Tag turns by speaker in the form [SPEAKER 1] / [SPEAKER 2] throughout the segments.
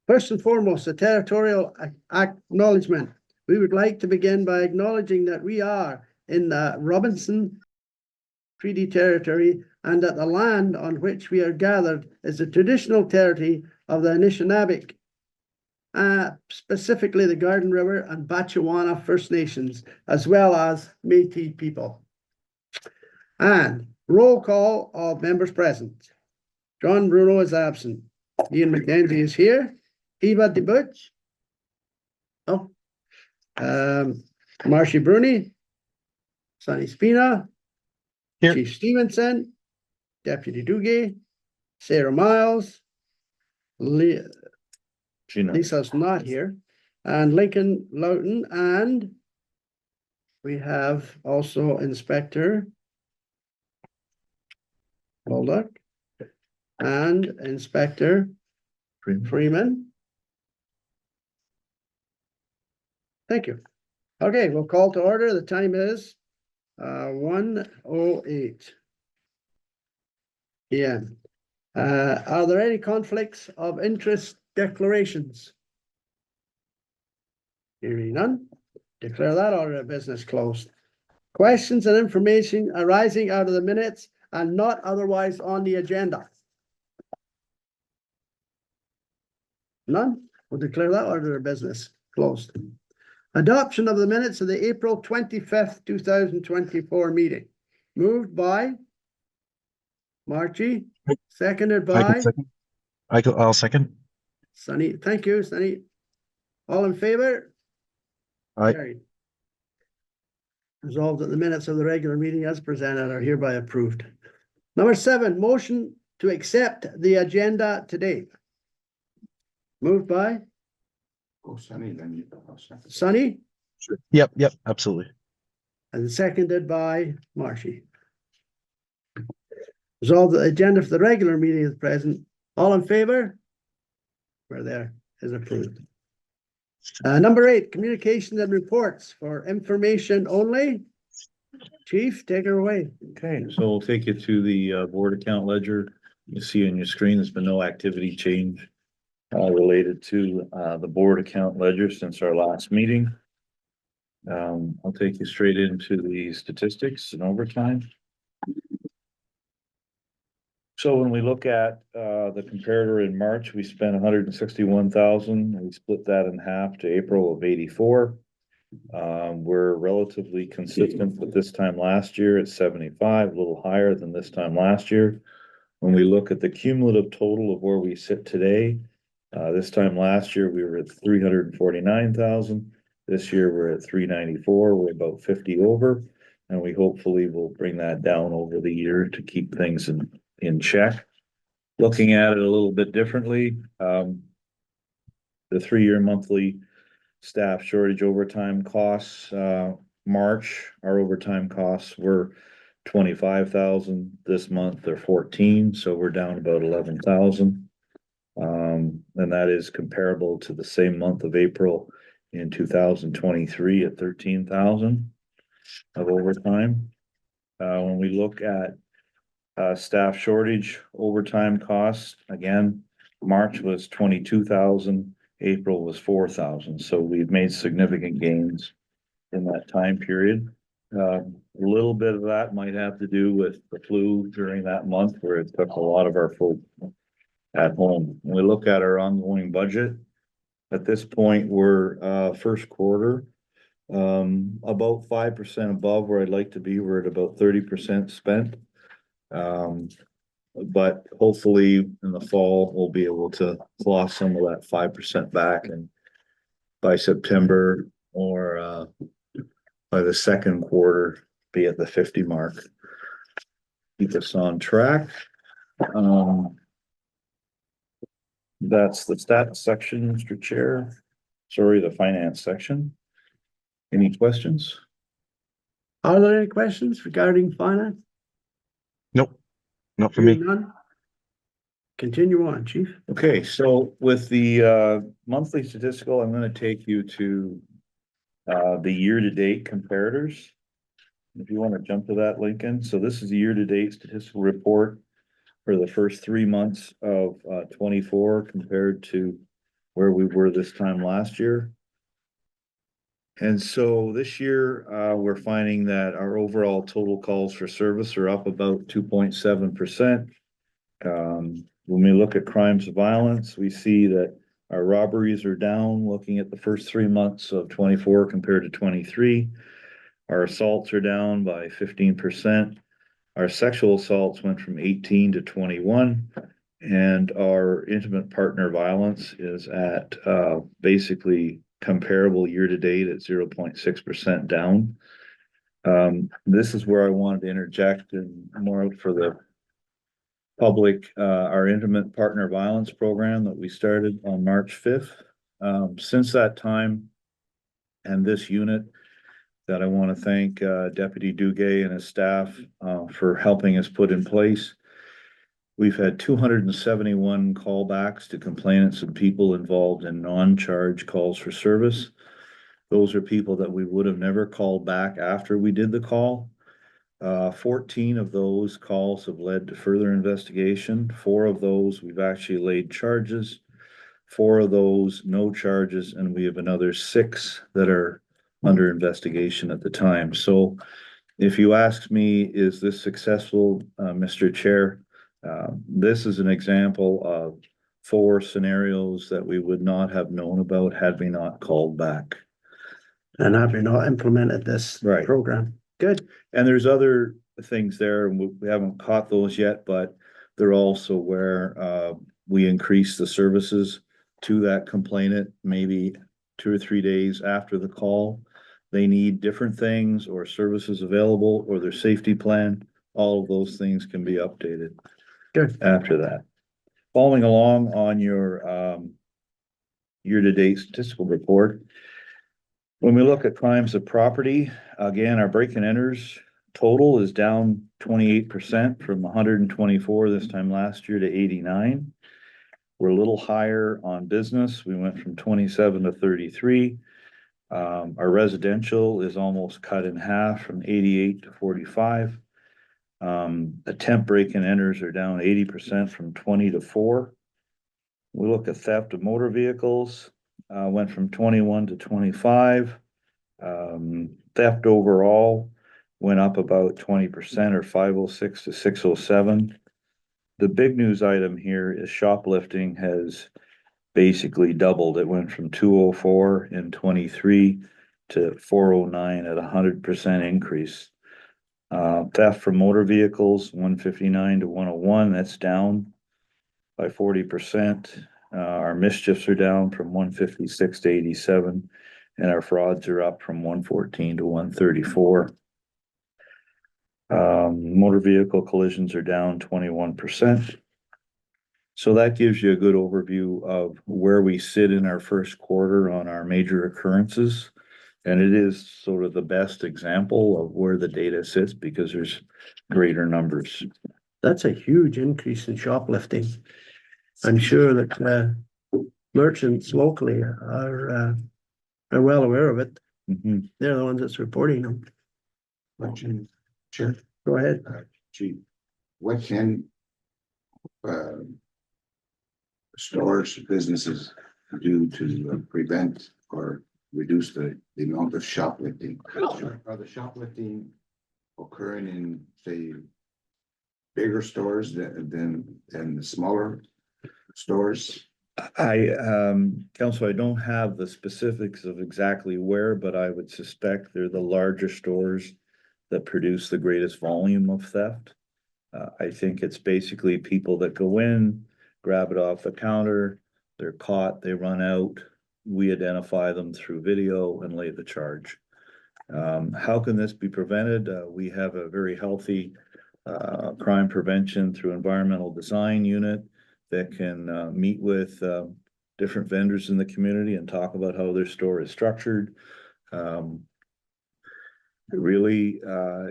[SPEAKER 1] First and foremost, a territorial acknowledgement. We would like to begin by acknowledging that we are in the Robinson Treaty Territory and that the land on which we are gathered is the traditional territory of the Anishinaabe, specifically the Garden River and Batchewana First Nations, as well as Métis people. And roll call of members present. John Bruno is absent. Ian McKenzie is here. Eva DeButch. Oh. Marcy Bruni. Sonny Spina.
[SPEAKER 2] Here.
[SPEAKER 1] Chief Stevenson. Deputy Dugay. Sarah Miles. Lisa's not here. And Lincoln Loughton. And we have also Inspector Baldock and Inspector Freeman. Thank you. Okay, we'll call to order. The time is 1:08 p.m. Are there any conflicts of interest declarations? Hearing none, declare that order of business closed. Questions and information arising out of the minutes and not otherwise on the agenda? None? We'll declare that order of business closed. Adoption of the minutes of the April 25th, 2024 meeting. Moved by Marchie, seconded by
[SPEAKER 2] I'll second.
[SPEAKER 1] Sonny. Thank you, Sonny. All in favor?
[SPEAKER 2] Aye.
[SPEAKER 1] Carried. Resolved that the minutes of the regular meeting as presented are hereby approved. Number 7, motion to accept the agenda today. Moved by
[SPEAKER 3] Sonny, then you.
[SPEAKER 1] Sonny
[SPEAKER 2] Sure. Yep, absolutely.
[SPEAKER 1] and seconded by Marcy. Resolved that the agenda for the regular meeting is present. All in favor? We're there. Is approved. Number 8, communications and reports for information only. Chief, take her away.
[SPEAKER 4] Okay, so we'll take you to the board account ledger. You see on your screen, there's been no activity change related to the board account ledger since our last meeting. I'll take you straight into the statistics and overtime. So when we look at the comparator in March, we spent 161,000. We split that in half to April of 84. We're relatively consistent with this time last year at 75, a little higher than this time last year. When we look at the cumulative total of where we sit today, this time last year we were at 349,000. This year we're at 394. We're about 50 over, and we hopefully will bring that down over the year to keep things in check. Looking at it a little bit differently, the 3-year monthly staff shortage overtime costs, March, our overtime costs were 25,000. This month they're 14, so we're down about 11,000. And that is comparable to the same month of April in 2023 at 13,000 of overtime. When we look at staff shortage overtime costs, again, March was 22,000, April was 4,000. So we've made significant gains in that time period. A little bit of that might have to do with the flu during that month where it took a lot of our folk at home. When we look at our ongoing budget, at this point, we're first quarter, about 5% above where I'd like to be. We're at about 30% spent. But hopefully in the fall, we'll be able to claw some of that 5% back, and by September or by the second quarter, be at the 50 mark. Keep us on track. That's the stats section, Mr. Chair. Sorry, the finance section. Any questions?
[SPEAKER 1] Are there any questions regarding finance?
[SPEAKER 2] Nope, not for me.
[SPEAKER 1] None? Continue on, Chief.
[SPEAKER 4] Okay, so with the monthly statistical, I'm gonna take you to the year-to-date comparators. If you want to jump to that, Lincoln. So this is the year-to-date statistical report for the first 3 months of 24 compared to where we were this time last year. And so this year, we're finding that our overall total calls for service are up about 2.7%. When we look at crimes of violence, we see that our robberies are down, looking at the first 3 months of 24 compared to 23. Our assaults are down by 15%. Our sexual assaults went from 18 to 21. And our intimate partner violence is at basically comparable year to date at 0.6% down. This is where I wanted to interject and more for the public, our intimate partner violence program that we started on March 5th. Since that time, and this unit that I want to thank Deputy Duguay and his staff for helping us put in place. We've had 271 callbacks to complainants and people involved in non-charge calls for service. Those are people that we would have never called back after we did the call. 14 of those calls have led to further investigation. 4 of those we've actually laid charges. 4 of those no charges, and we have another 6 that are under investigation at the time. So if you ask me, is this successful, Mr. Chair? This is an example of 4 scenarios that we would not have known about had we not called back.
[SPEAKER 1] And have you not implemented this
[SPEAKER 4] Right.
[SPEAKER 1] program? Good.
[SPEAKER 4] And there's other things there, and we haven't caught those yet, but they're also where we increase the services to that complainant, maybe 2 or 3 days after the call. They need different things or services available or their safety plan. All of those things can be updated.
[SPEAKER 1] Good.
[SPEAKER 4] After that. Following along on your year-to-date statistical report. When we look at crimes of property, again, our break and enters total is down 28% from 124 this time last year to 89. We're a little higher on business. We went from 27 to 33. Our residential is almost cut in half from 88 to 45. Attempt break and enters are down 80% from 20 to 4. We look at theft of motor vehicles, went from 21 to 25. Theft overall went up about 20% or 506 to 607. The big news item here is shoplifting has basically doubled. It went from 204 in 23 to 409 at 100% increase. Theft from motor vehicles, 159 to 101, that's down by 40%. Our mischiefs are down from 156 to 87, and our frauds are up from 114 to 134. Motor vehicle collisions are down 21%. So that gives you a good overview of where we sit in our first quarter on our major occurrences. And it is sort of the best example of where the data sits because there's greater numbers.
[SPEAKER 1] That's a huge increase in shoplifting. I'm sure that merchants locally are well aware of it.
[SPEAKER 4] Mhm.
[SPEAKER 1] They're the ones that's reporting them.
[SPEAKER 3] Question, Chair,
[SPEAKER 1] Go ahead.
[SPEAKER 3] Chief, what can stores, businesses do to prevent or reduce the amount of shoplifting? Are the shoplifting occurring in, say, bigger stores than the smaller stores?
[SPEAKER 4] Council, I don't have the specifics of exactly where, but I would suspect they're the larger stores that produce the greatest volume of theft. I think it's basically people that go in, grab it off the counter, they're caught, they run out. We identify them through video and lay the charge. How can this be prevented? We have a very healthy crime prevention through environmental design unit that can meet with different vendors in the community and talk about how their store is structured. Really,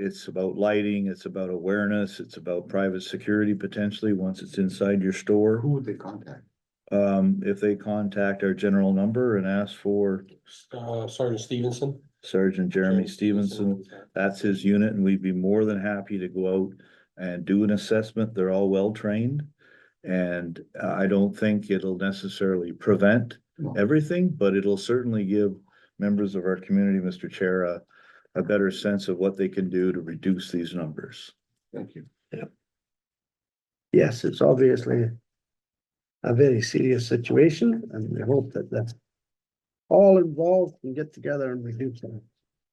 [SPEAKER 4] it's about lighting, it's about awareness, it's about private security potentially once it's inside your store.
[SPEAKER 3] Who would they contact?
[SPEAKER 4] If they contact our general number and ask for
[SPEAKER 5] Sergeant Stevenson.
[SPEAKER 4] Sergeant Jeremy Stevenson, that's his unit, and we'd be more than happy to go out and do an assessment. They're all well trained. And I don't think it'll necessarily prevent
[SPEAKER 3] No.
[SPEAKER 4] everything, but it'll certainly give members of our community, Mr. Chair, a better sense of what they can do to reduce these numbers.
[SPEAKER 3] Thank you.
[SPEAKER 1] Yes, it's obviously a very serious situation, and we hope that all involved can get together and reduce it.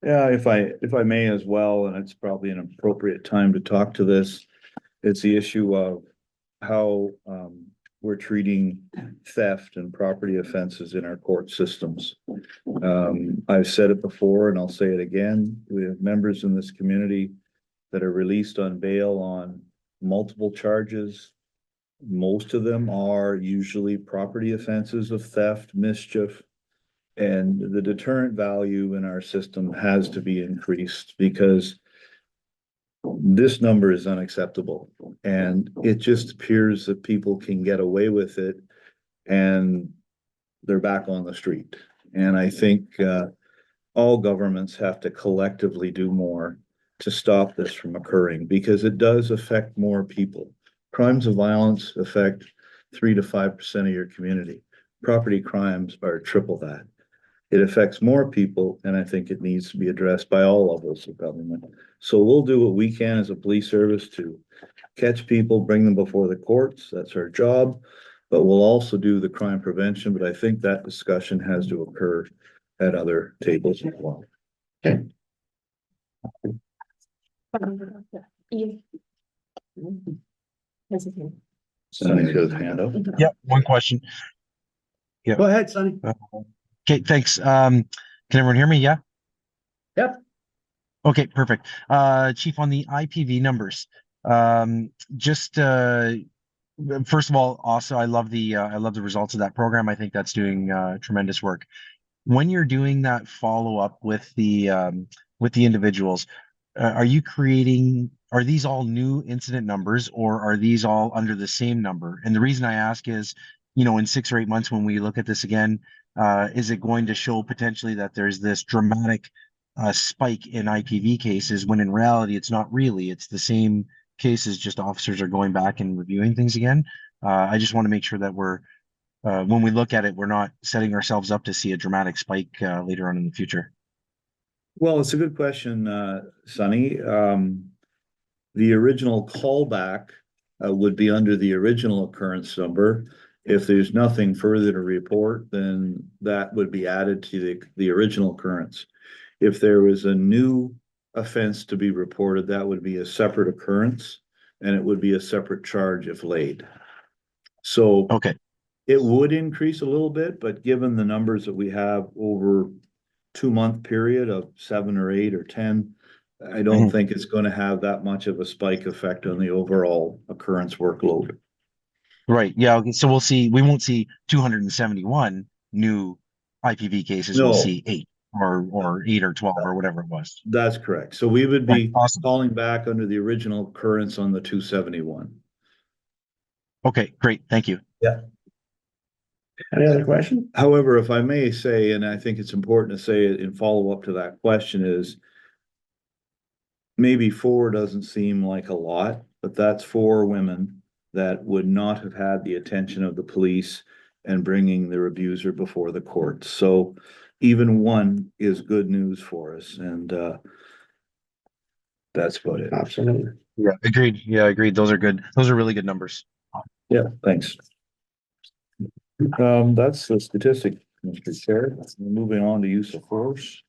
[SPEAKER 4] Yeah, if I may as well, and it's probably an appropriate time to talk to this, it's the issue of how we're treating theft and property offenses in our court systems. I've said it before and I'll say it again. We have members in this community that are released on bail on multiple charges. Most of them are usually property offenses of theft, mischief. And the deterrent value in our system has to be increased because this number is unacceptable. And it just appears that people can get away with it and they're back on the street. And I think all governments have to collectively do more to stop this from occurring because it does affect more people. Crimes of violence affect 3 to 5% of your community. Property crimes are triple that. It affects more people, and I think it needs to be addressed by all levels of government. So we'll do what we can as a police service to catch people, bring them before the courts. That's our job. But we'll also do the crime prevention, but I think that discussion has to occur at other tables as well. Sonny's got his hand up.
[SPEAKER 2] Yeah, one question.
[SPEAKER 1] Go ahead, Sonny.
[SPEAKER 2] Okay, thanks. Can everyone hear me? Yeah?
[SPEAKER 1] Yep.
[SPEAKER 2] Okay, perfect. Chief, on the IPV numbers, just first of all, also I love the results of that program. I think that's doing tremendous work. When you're doing that follow-up with the individuals, are these all new incident numbers or are these all under the same number? And the reason I ask is, in 6 or 8 months when we look at this again, is it going to show potentially that there's this dramatic spike in IPV cases when in reality it's not really, it's the same cases, just officers are going back and reviewing things again. I just want to make sure that when we look at it, we're not setting ourselves up to see a dramatic spike later on in the future.
[SPEAKER 4] Well, it's a good question, Sonny. The original callback would be under the original occurrence number. If there's nothing further to report, then that would be added to the original occurrence. If there was a new offense to be reported, that would be a separate occurrence and it would be a separate charge if laid. So
[SPEAKER 2] Okay.
[SPEAKER 4] it would increase a little bit, but given the numbers that we have over 2-month period of 7 or 8 or 10, I don't think it's going to have that much of a spike effect on the overall occurrence workload.
[SPEAKER 2] Right. Yeah. Okay. So we won't see 271 new IPV cases.
[SPEAKER 4] No.
[SPEAKER 2] We'll see 8 or 8 or 12 or whatever it was.
[SPEAKER 4] That's correct. So we would be
[SPEAKER 2] Awesome.
[SPEAKER 4] calling back under the original occurrence on the 271.
[SPEAKER 2] Okay, great. Thank you.
[SPEAKER 4] Yeah.
[SPEAKER 1] Any other question?
[SPEAKER 4] However, if I may say, and I think it's important to say it in follow-up to that question is, maybe 4 doesn't seem like a lot, but that's 4 women that would not have had the attention of the police and bringing their abuser before the court. So even 1 is good news for us, and that's about it.
[SPEAKER 1] Absolutely.
[SPEAKER 2] Yeah, agreed. Yeah, agreed. Those are good. Those are really good numbers.
[SPEAKER 4] Yeah, thanks. That's the statistic, Mr. Chair. Moving on to use of force.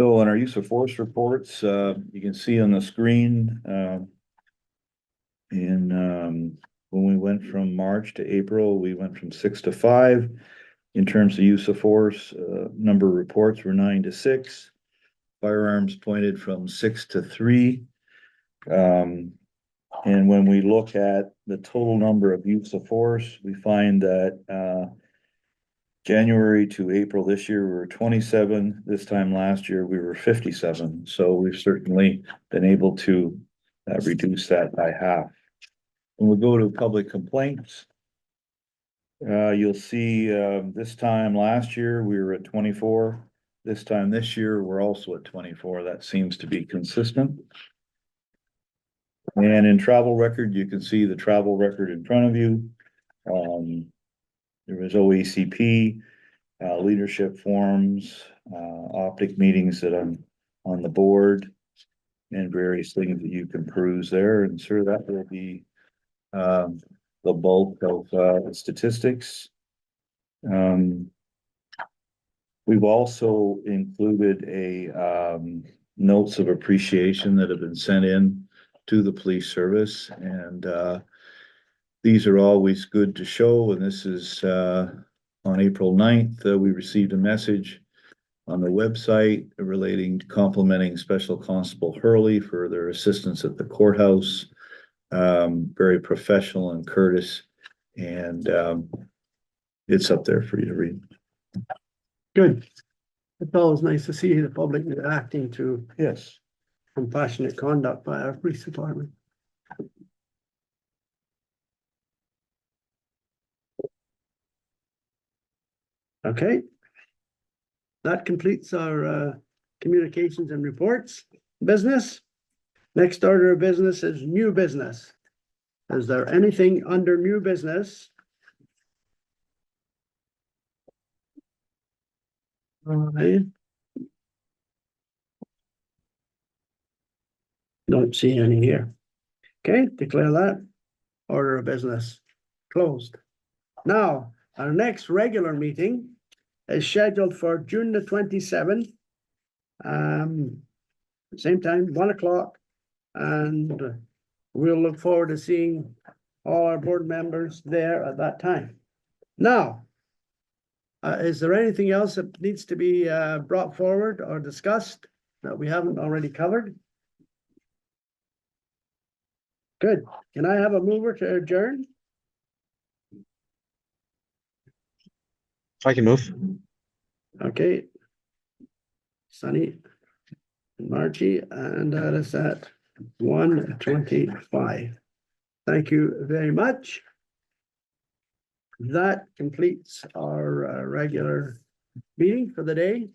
[SPEAKER 4] So on our use of force reports, you can see on the screen, when we went from March to April, we went from 6 to 5. In terms of use of force, number of reports were 9 to 6. Firearms pointed from 6 to 3. And when we look at the total number of use of force, we find that January to April this year, we were 27. This time last year, we were 57. So we've certainly been able to reduce that by half. When we go to public complaints, you'll see this time last year, we were at 24. This time this year, we're also at 24. That seems to be consistent. And in travel record, you can see the travel record in front of you. There was OACP, leadership forums, optic meetings that I'm on the board, and various things that you can peruse there, and sure, that will be the bulk of the statistics. We've also included a notes of appreciation that have been sent in to the police service, and these are always good to show, and this is on April 9th, we received a message on the website relating to complimenting Special Constable Hurley for their assistance at the courthouse. Very professional and courteous, and it's up there for you to read.
[SPEAKER 1] Good. It's always nice to see the public reacting to
[SPEAKER 4] Yes.
[SPEAKER 1] compassionate conduct by our police department. Okay. That completes our communications and reports business. Next order of business is new business. Is there anything under new business? I don't see any here. Okay, declare that order of business closed. Now, our next regular meeting is scheduled for June the 27th. Same time, 1 o'clock, and we'll look forward to seeing all our board members there at that time. Now, is there anything else that needs to be brought forward or discussed that we haven't already covered? Good. Can I have a mover to adjourn?
[SPEAKER 2] I can move.
[SPEAKER 1] Okay. Sunny and Margie, and that is at 1:25. Thank you very much. That completes our regular meeting for the day.